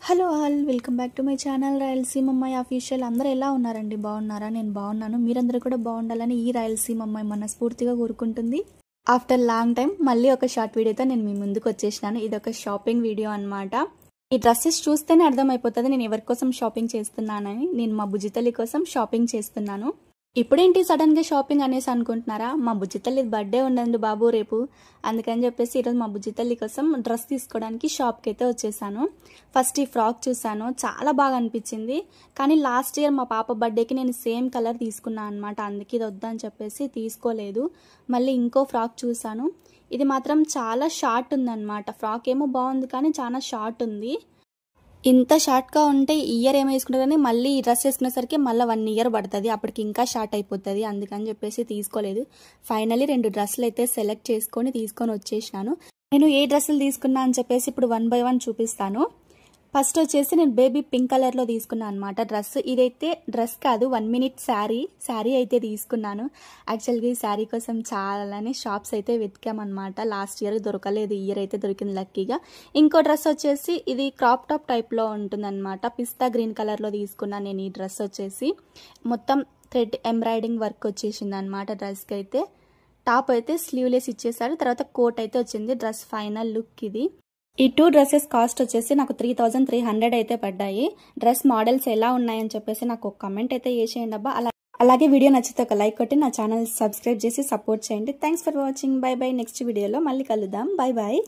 Hello all welcome back to my channel Rayalaseema అమ్మాయి official. అందరూ ఎలా ఉన్నారండి? బాగున్నారా? నేను బాగున్నాను. మీరందరూ కూడా బాగుండాలని ఈ రాయలసీమ అమ్మాయి మనస్ఫూర్తిగా కోరుకుంటుంది. ఆఫ్టర్ లాంగ్ టైం మళ్ళీ ఒక షార్ట్ వీడియోతో నేను మీ ముందుకు వచ్చేసినాను. ఇది ఒక షాపింగ్ వీడియో అనమాట. ఈ డ్రెస్సెస్ చూస్తేనే అర్థమైపోతుంది నేను ఎవరి కోసం షాపింగ్ చేస్తున్నానని. నేను మా బుజ్జితల్లి కోసం షాపింగ్ చేస్తున్నాను. ఇప్పుడేంటి సడన్ గా షాపింగ్ అనేసి అనుకుంటున్నారా? మా బుజ్జితల్లి బర్త్డే ఉండండి బాబు రేపు, అందుకని చెప్పేసి ఈరోజు మా బుజ్జితల్లి కోసం డ్రెస్ తీసుకోవడానికి షాప్కి అయితే వచ్చేసాను. ఫస్ట్ ఈ ఫ్రాక్ చూసాను, చాలా బాగా అనిపించింది. కానీ లాస్ట్ ఇయర్ మా పాప బర్త్డేకి నేను సేమ్ కలర్ తీసుకున్నాను అనమాట, అందుకే ఇది వద్దని చెప్పేసి తీసుకోలేదు. మళ్ళీ ఇంకో ఫ్రాక్ చూసాను, ఇది మాత్రం చాలా షార్ట్ ఉందన్నమాట. ఫ్రాక్ ఏమో బాగుంది కానీ చాలా షార్ట్ ఉంది. ఇంత షార్ట్గా ఉంటే ఇయర్ ఏమో వేసుకుంటారు కానీ మళ్ళీ ఈ డ్రెస్ వేసుకునేసరికి మళ్ళీ 1 ఇయర్ పడుతుంది, అప్పటికి ఇంకా షార్ట్ అయిపోతుంది. అందుకని చెప్పేసి తీసుకోలేదు. ఫైనలీ 2 డ్రెస్సులు అయితే సెలెక్ట్ తీసుకొని వచ్చేసినాను. నేను ఏ డ్రెస్సులు తీసుకున్నా అని చెప్పేసి ఇప్పుడు 1 బై 1 చూపిస్తాను. ఫస్ట్ వచ్చేసి నేను బేబీ పింక్ కలర్లో తీసుకున్నాను అనమాట డ్రెస్. ఇదైతే డ్రెస్ కాదు, 1 మినిట్ శారీ అయితే తీసుకున్నాను. యాక్చువల్గా ఈ శారీ కోసం చాలానే షాప్స్ అయితే వెతికామన్నమాట. లాస్ట్ ఇయర్ దొరకలేదు, ఈ ఇయర్ అయితే దొరికింది లక్కీగా. ఇంకో డ్రెస్ వచ్చేసి ఇది క్రాప్ టాప్ టైప్లో ఉంటుందన్నమాట. పిస్తా గ్రీన్ కలర్లో తీసుకున్నాను నేను. ఈ డ్రెస్ వచ్చేసి మొత్తం థ్రెడ్ ఎంబ్రాయిడింగ్ వర్క్ వచ్చేసింది అనమాట డ్రెస్కి అయితే. టాప్ అయితే స్లీవ్లెస్ ఇచ్చేసారు, తర్వాత కోట్ అయితే వచ్చింది. డ్రెస్ ఫైనల్ లుక్ ఇది. ఈ 2 డ్రెస్సెస్ కాస్ట్ వచ్చేసి నాకు 3300 అయితే పడ్డాయి. డ్రెస్ మోడల్స్ ఎలా ఉన్నాయని చెప్పేసి నాకు ఒక కమెంట్ అయితే చేసేయండి అబ్బా. అలాగే వీడియో నచ్చితే ఒక లైక్ కొట్టి నా ఛానల్ సబ్స్క్రైబ్ చేసి సపోర్ట్ చేయండి. Thanks for watching. Bye bye. Next వీడియోలో మళ్ళీ కలుద్దాం. Bye bye.